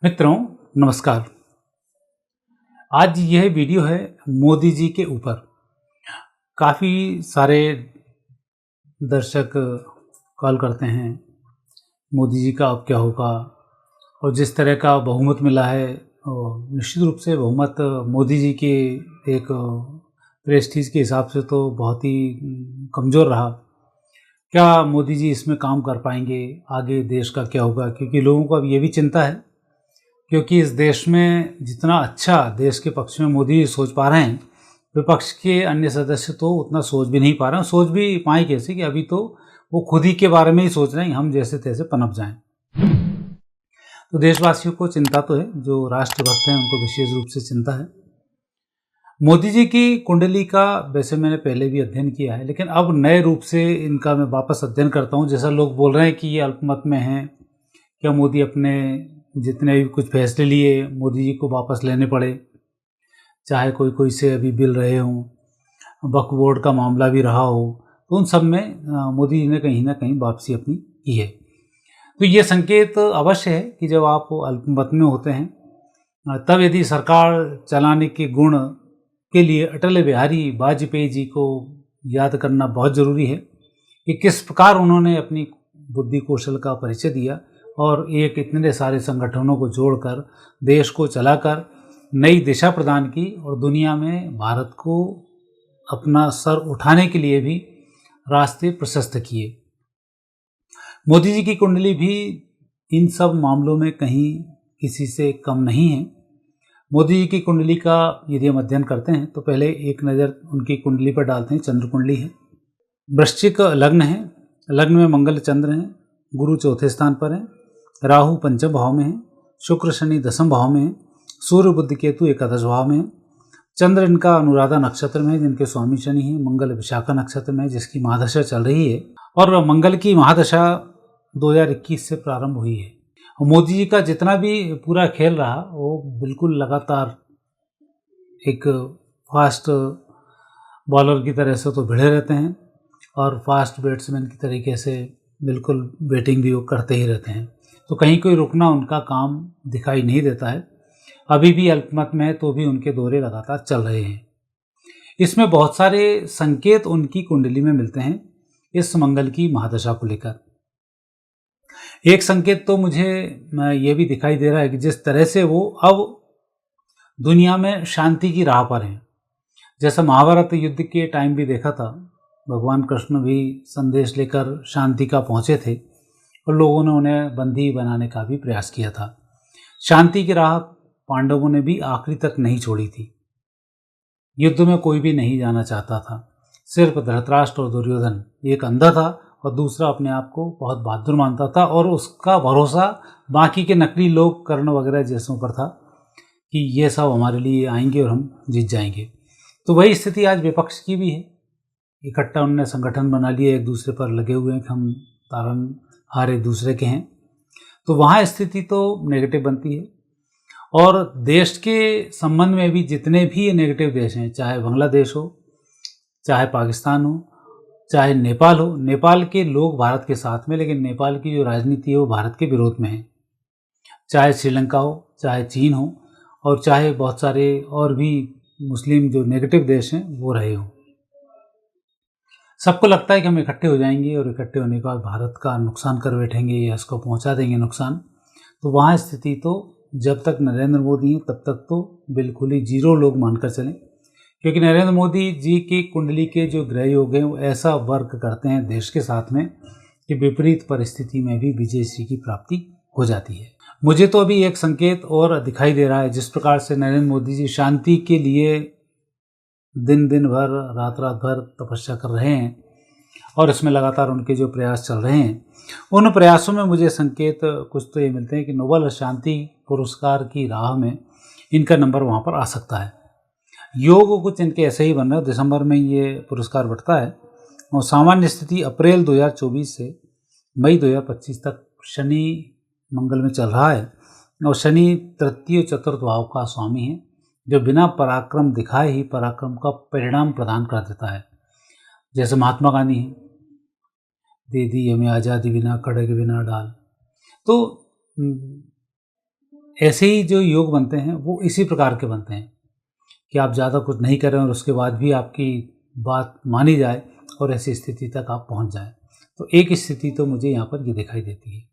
मित्रों, नमस्कार। आज यह वीडियो है मोदी जी के ऊपर। काफ़ी सारे दर्शक कॉल करते हैं, मोदी जी का अब क्या होगा। और जिस तरह का बहुमत मिला है, निश्चित रूप से बहुमत मोदी जी के एक प्रेस्टीज के हिसाब से तो बहुत ही कमज़ोर रहा। क्या मोदी जी इसमें काम कर पाएंगे, आगे देश का क्या होगा? क्योंकि लोगों को अब ये भी चिंता है, क्योंकि इस देश में जितना अच्छा देश के पक्ष में मोदी सोच पा रहे हैं, विपक्ष के अन्य सदस्य तो उतना सोच भी नहीं पा रहे हैं। सोच भी पाएँ कैसे कि अभी तो वो खुद ही के बारे में ही सोच रहे हैं, हम जैसे तैसे पनप जाएं। तो देशवासियों को चिंता तो है, जो राष्ट्रभक्त हैं उनको विशेष रूप से चिंता है। मोदी जी की कुंडली का वैसे मैंने पहले भी अध्ययन किया है, लेकिन अब नए रूप से इनका मैं वापस अध्ययन करता हूँ। जैसा लोग बोल रहे हैं कि ये अल्पमत में हैं, क्या मोदी अपने जितने भी कुछ फैसले लिए मोदी जी को वापस लेने पड़े, चाहे कोई कोई से अभी बिल रहे हों, वक्फ बोर्ड का मामला भी रहा हो, तो उन सब में मोदी जी ने कहीं ना कहीं वापसी अपनी की है। तो ये संकेत अवश्य है कि जब आप अल्पमत में होते हैं, तब यदि सरकार चलाने के गुण के लिए अटल बिहारी वाजपेयी जी को याद करना बहुत ज़रूरी है कि किस प्रकार उन्होंने अपनी बुद्धि कौशल का परिचय दिया और एक इतने सारे संगठनों को जोड़कर देश को चलाकर नई दिशा प्रदान की और दुनिया में भारत को अपना सर उठाने के लिए भी रास्ते प्रशस्त किए। मोदी जी की कुंडली भी इन सब मामलों में कहीं किसी से कम नहीं है। मोदी जी की कुंडली का यदि हम अध्ययन करते हैं तो पहले एक नज़र उनकी कुंडली पर डालते हैं। चंद्र कुंडली है, वृश्चिक लग्न है, लग्न में मंगल चंद्र हैं, गुरु चौथे स्थान पर है, राहु पंचम भाव में है, शुक्र शनि दसम भाव में है, सूर्य बुध केतु एकादश भाव में है, चंद्र इनका अनुराधा नक्षत्र में है जिनके स्वामी शनि हैं, मंगल विशाखा नक्षत्र में है जिसकी महादशा चल रही है और मंगल की महादशा 2021 से प्रारंभ हुई है। मोदी जी का जितना भी पूरा खेल रहा वो बिल्कुल लगातार एक फास्ट बॉलर की तरह से तो भिड़े रहते हैं और फास्ट बैट्समैन की तरीके से बिल्कुल बैटिंग भी वो करते ही रहते हैं। तो कहीं कोई रुकना उनका काम दिखाई नहीं देता है। अभी भी अल्पमत में है तो भी उनके दौरे लगातार चल रहे हैं। इसमें बहुत सारे संकेत उनकी कुंडली में मिलते हैं इस मंगल की महादशा को लेकर। एक संकेत तो मुझे ये भी दिखाई दे रहा है कि जिस तरह से वो अब दुनिया में शांति की राह पर हैं, जैसा महाभारत युद्ध के टाइम भी देखा था, भगवान कृष्ण भी संदेश लेकर शांति का पहुँचे थे और लोगों ने उन्हें बंदी बनाने का भी प्रयास किया था। शांति की राह पांडवों ने भी आखिरी तक नहीं छोड़ी थी। युद्ध में कोई भी नहीं जाना चाहता था, सिर्फ धृतराष्ट्र और दुर्योधन, एक अंधा था और दूसरा अपने आप को बहुत बहादुर मानता था और उसका भरोसा बाकी के नकली लोग कर्ण वगैरह जैसों पर था कि ये सब हमारे लिए आएंगे और हम जीत जाएंगे। तो वही स्थिति आज विपक्ष की भी है। इकट्ठा उन्होंने संगठन बना लिए, एक दूसरे पर लगे हुए हैं कि हम तारनहार एक दूसरे के हैं। तो वहाँ स्थिति तो नेगेटिव बनती है। और देश के संबंध में भी जितने भी ये नेगेटिव देश हैं, चाहे बांग्लादेश हो, चाहे पाकिस्तान हो, चाहे नेपाल हो, नेपाल के लोग भारत के साथ में, लेकिन नेपाल की जो राजनीति है वो भारत के विरोध में है। चाहे श्रीलंका हो, चाहे चीन हो और चाहे बहुत सारे और भी मुस्लिम जो नेगेटिव देश हैं वो रहे हों, सबको लगता है कि हम इकट्ठे हो जाएंगे और इकट्ठे होने के बाद भारत का नुकसान कर बैठेंगे या इसको पहुंचा देंगे नुकसान। तो वहाँ स्थिति तो जब तक नरेंद्र मोदी हैं तब तक तो बिल्कुल ही जीरो लोग मानकर चलें, क्योंकि नरेंद्र मोदी जी की कुंडली के जो ग्रह योग हैं वो ऐसा वर्क करते हैं देश के साथ में कि विपरीत परिस्थिति में भी विजय श्री की प्राप्ति हो जाती है। मुझे तो अभी एक संकेत और दिखाई दे रहा है, जिस प्रकार से नरेंद्र मोदी जी शांति के लिए दिन दिन भर रात रात भर तपस्या कर रहे हैं और इसमें लगातार उनके जो प्रयास चल रहे हैं, उन प्रयासों में मुझे संकेत कुछ तो ये मिलते हैं कि नोबेल शांति पुरस्कार की राह में इनका नंबर वहाँ पर आ सकता है। योग कुछ इनके ऐसे ही बन रहा है, दिसंबर में ये पुरस्कार बढ़ता है और सामान्य स्थिति अप्रैल 2024 से मई 2025 तक शनि मंगल में चल रहा है और शनि तृतीय चतुर्थ भाव का स्वामी है, जो बिना पराक्रम दिखाए ही पराक्रम का परिणाम प्रदान कर देता है। जैसे महात्मा गांधी हैं, दे दी हमें आज़ादी बिना खड़ग बिना डाल। तो ऐसे ही जो योग बनते हैं वो इसी प्रकार के बनते हैं कि आप ज़्यादा कुछ नहीं करें और उसके बाद भी आपकी बात मानी जाए और ऐसी स्थिति तक आप पहुंच जाएं। तो एक स्थिति तो मुझे यहाँ पर ये दिखाई देती है।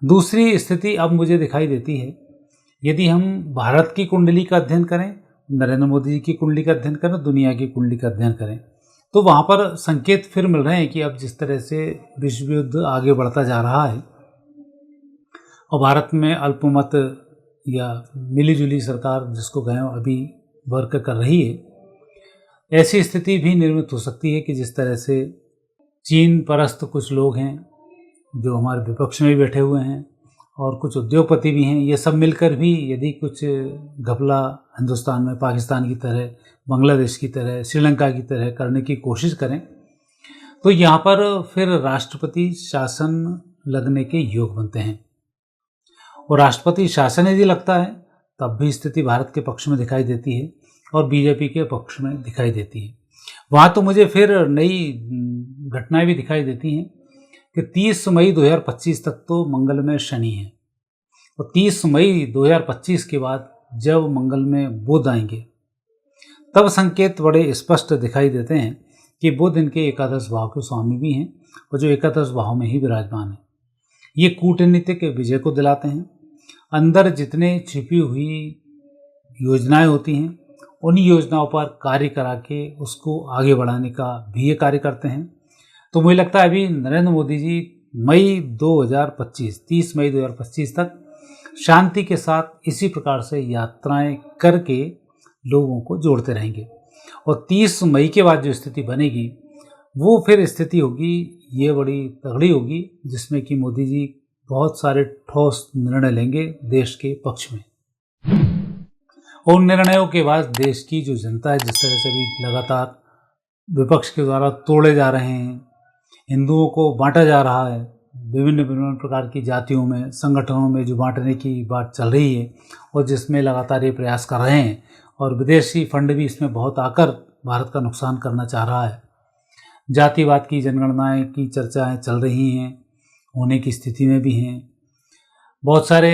दूसरी स्थिति अब मुझे दिखाई देती है, यदि हम भारत की कुंडली का अध्ययन करें, नरेंद्र मोदी जी की कुंडली का अध्ययन करें, दुनिया की कुंडली का अध्ययन करें, तो वहाँ पर संकेत फिर मिल रहे हैं कि अब जिस तरह से विश्व युद्ध आगे बढ़ता जा रहा है और भारत में अल्पमत या मिलीजुली सरकार जिसको कहें अभी वर्क कर रही है, ऐसी स्थिति भी निर्मित हो सकती है कि जिस तरह से चीन परस्त कुछ लोग हैं जो हमारे विपक्ष में भी बैठे हुए हैं और कुछ उद्योगपति भी हैं, ये सब मिलकर भी यदि कुछ घपला हिंदुस्तान में पाकिस्तान की तरह, बांग्लादेश की तरह, श्रीलंका की तरह करने की कोशिश करें, तो यहाँ पर फिर राष्ट्रपति शासन लगने के योग बनते हैं। और राष्ट्रपति शासन यदि लगता है तब भी स्थिति भारत के पक्ष में दिखाई देती है और बीजेपी के पक्ष में दिखाई देती है। वहाँ तो मुझे फिर नई घटनाएं भी दिखाई देती हैं कि 30 मई 2025 तक तो मंगल में शनि है और 30 मई 2025 के बाद जब मंगल में बुध आएंगे तब संकेत बड़े स्पष्ट दिखाई देते हैं कि बुध इनके एकादश भाव के स्वामी भी हैं और जो एकादश भाव में ही विराजमान है। ये कूटनीतिक विजय को दिलाते हैं। अंदर जितने छिपी हुई योजनाएं होती हैं उन योजनाओं पर कार्य करा के उसको आगे बढ़ाने का भी ये कार्य करते हैं। तो मुझे लगता है अभी नरेंद्र मोदी जी मई 2025 30 मई 2025 तक शांति के साथ इसी प्रकार से यात्राएं करके लोगों को जोड़ते रहेंगे और 30 मई के बाद जो स्थिति बनेगी वो फिर स्थिति होगी, ये बड़ी तगड़ी होगी जिसमें कि मोदी जी बहुत सारे ठोस निर्णय लेंगे देश के पक्ष में। और उन निर्णयों के बाद देश की जो जनता है, जिस तरह से भी लगातार विपक्ष के द्वारा तोड़े जा रहे हैं, हिंदुओं को बांटा जा रहा है, विभिन्न विभिन्न प्रकार की जातियों में, संगठनों में जो बांटने की बात चल रही है और जिसमें लगातार ये प्रयास कर रहे हैं और विदेशी फंड भी इसमें बहुत आकर भारत का नुकसान करना चाह रहा है। जातिवाद की जनगणनाएं की चर्चाएं चल रही हैं, होने की स्थिति में भी हैं। बहुत सारे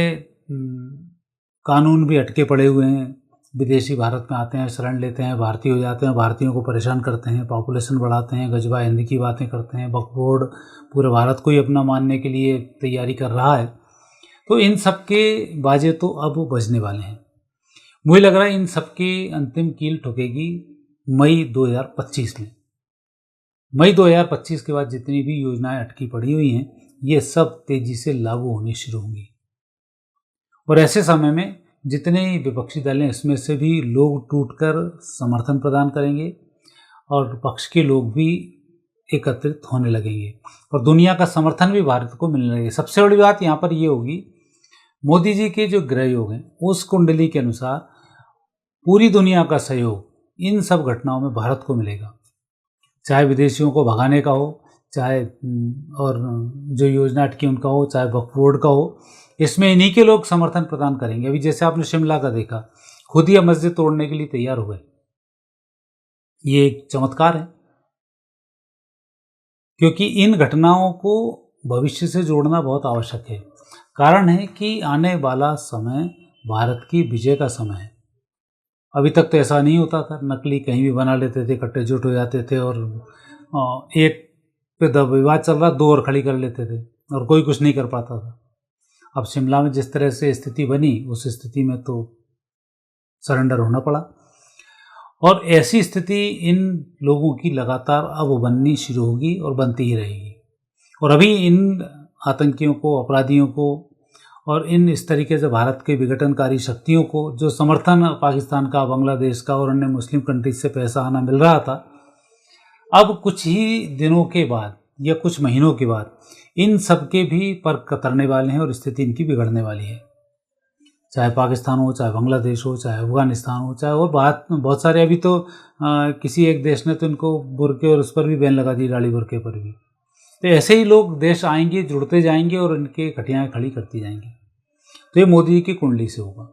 कानून भी अटके पड़े हुए हैं। विदेशी भारत में आते हैं, शरण लेते हैं, भारतीय हो जाते हैं, भारतीयों को परेशान करते हैं, पॉपुलेशन बढ़ाते हैं, गजबा हिंदी की बातें करते हैं, वक्फ बोर्ड पूरे भारत को ही अपना मानने के लिए तैयारी कर रहा है। तो इन सब के बाजे तो अब बजने वाले हैं। मुझे लग रहा है इन सब की अंतिम कील ठुकेगी मई 2025 में। मई 2025 के बाद जितनी भी योजनाएं अटकी पड़ी हुई हैं ये सब तेजी से लागू होनी शुरू होंगी और ऐसे समय में जितने विपक्षी दल हैं इसमें से भी लोग टूटकर समर्थन प्रदान करेंगे और पक्ष के लोग भी एकत्रित होने लगेंगे और दुनिया का समर्थन भी भारत को मिलने लगेगा। सबसे बड़ी बात यहाँ पर ये होगी, मोदी जी के जो ग्रह योग हैं उस कुंडली के अनुसार पूरी दुनिया का सहयोग इन सब घटनाओं में भारत को मिलेगा, चाहे विदेशियों को भगाने का हो, चाहे और जो योजना अटकी उनका हो, चाहे वक्फ बोर्ड का हो, इसमें इन्हीं के लोग समर्थन प्रदान करेंगे। अभी जैसे आपने शिमला का देखा, खुद ही मस्जिद तोड़ने के लिए तैयार हो गए। ये एक चमत्कार है क्योंकि इन घटनाओं को भविष्य से जोड़ना बहुत आवश्यक है। कारण है कि आने वाला समय भारत की विजय का समय है। अभी तक तो ऐसा नहीं होता था, नकली कहीं भी बना लेते थे, इकट्ठे जुट हो जाते थे और एक पे विवाद चल रहा 2 और खड़ी कर लेते थे और कोई कुछ नहीं कर पाता था। अब शिमला में जिस तरह से स्थिति बनी उस स्थिति में तो सरेंडर होना पड़ा और ऐसी स्थिति इन लोगों की लगातार अब बननी शुरू होगी और बनती ही रहेगी। और अभी इन आतंकियों को, अपराधियों को और इन इस तरीके से भारत के विघटनकारी शक्तियों को जो समर्थन पाकिस्तान का, बांग्लादेश का और अन्य मुस्लिम कंट्रीज से पैसा आना मिल रहा था, अब कुछ ही दिनों के बाद या कुछ महीनों के बाद इन सब के भी पर कतरने वाले हैं और स्थिति इनकी बिगड़ने वाली है। चाहे पाकिस्तान हो, चाहे बांग्लादेश हो, चाहे अफगानिस्तान हो, चाहे और बहुत सारे अभी तो किसी एक देश ने तो इनको बुरके और उस पर भी बैन लगा दी, दाढ़ी बुरके पर भी। तो ऐसे ही लोग देश आएंगे, जुड़ते जाएंगे और इनके खटियाएँ खड़ी करती जाएंगी। तो ये मोदी जी की कुंडली से होगा।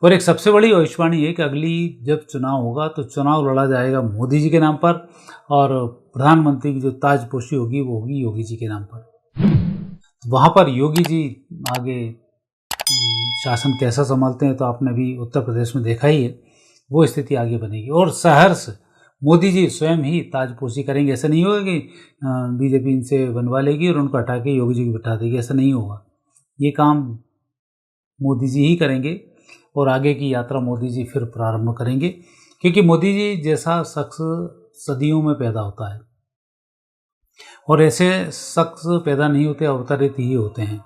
और एक सबसे बड़ी भविष्यवाणी है कि अगली जब चुनाव होगा तो चुनाव लड़ा जाएगा मोदी जी के नाम पर और प्रधानमंत्री की जो ताजपोशी होगी वो होगी योगी जी के नाम पर। तो वहाँ पर योगी जी आगे शासन कैसा संभालते हैं तो आपने अभी उत्तर प्रदेश में देखा ही है, वो स्थिति आगे बनेगी। और सहर्ष मोदी जी स्वयं ही ताजपोशी करेंगे। ऐसा नहीं होगा कि बीजेपी इनसे बनवा लेगी और उनको हटा के योगी जी को बिठा देगी, ऐसा नहीं होगा। ये काम मोदी जी ही करेंगे और आगे की यात्रा मोदी जी फिर प्रारंभ करेंगे, क्योंकि मोदी जी जैसा शख्स सदियों में पैदा होता है और ऐसे शख्स पैदा नहीं होते, अवतरित ही होते हैं।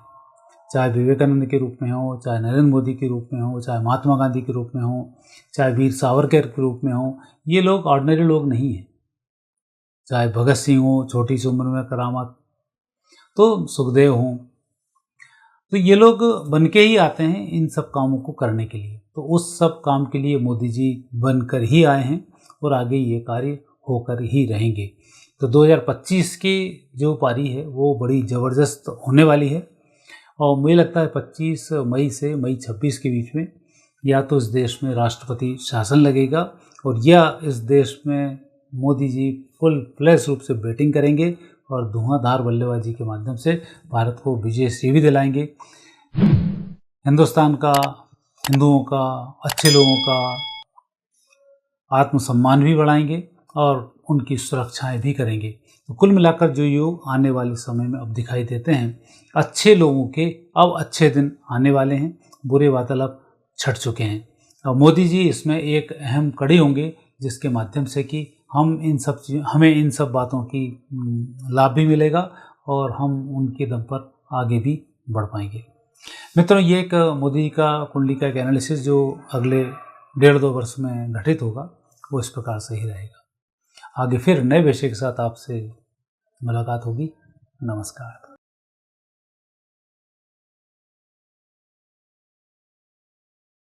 चाहे विवेकानंद के रूप में हो, चाहे नरेंद्र मोदी के रूप में हो, चाहे महात्मा गांधी के रूप में हो, चाहे वीर सावरकर के रूप में हो, ये लोग ऑर्डिनरी लोग नहीं हैं। चाहे भगत सिंह हो, छोटी सी उम्र में करामात, तो सुखदेव हों, तो ये लोग बन के ही आते हैं इन सब कामों को करने के लिए। तो उस सब काम के लिए मोदी जी बनकर ही आए हैं और आगे ये कार्य होकर ही रहेंगे। तो 2025 की जो पारी है वो बड़ी ज़बरदस्त होने वाली है और मुझे लगता है 25 मई से मई 26 के बीच में या तो इस देश में राष्ट्रपति शासन लगेगा और या इस देश में मोदी जी फुल फ्लैश रूप से बैटिंग करेंगे और धुआंधार बल्लेबाजी के माध्यम से भारत को विजय श्री भी दिलाएंगे। हिंदुस्तान का, हिंदुओं का, अच्छे लोगों का आत्मसम्मान भी बढ़ाएंगे और उनकी सुरक्षाएं भी करेंगे। तो कुल मिलाकर जो योग आने वाले समय में अब दिखाई देते हैं, अच्छे लोगों के अब अच्छे दिन आने वाले हैं, बुरे बादल अब छट चुके हैं। और मोदी जी इसमें एक अहम कड़ी होंगे जिसके माध्यम से कि हमें इन सब बातों की लाभ भी मिलेगा और हम उनके दम पर आगे भी बढ़ पाएंगे। मित्रों, ये एक मोदी का कुंडली का एक एनालिसिस जो अगले 1.5-2 वर्ष में घटित होगा वो इस प्रकार से ही रहेगा। आगे फिर नए विषय के साथ आपसे मुलाकात होगी। नमस्कार।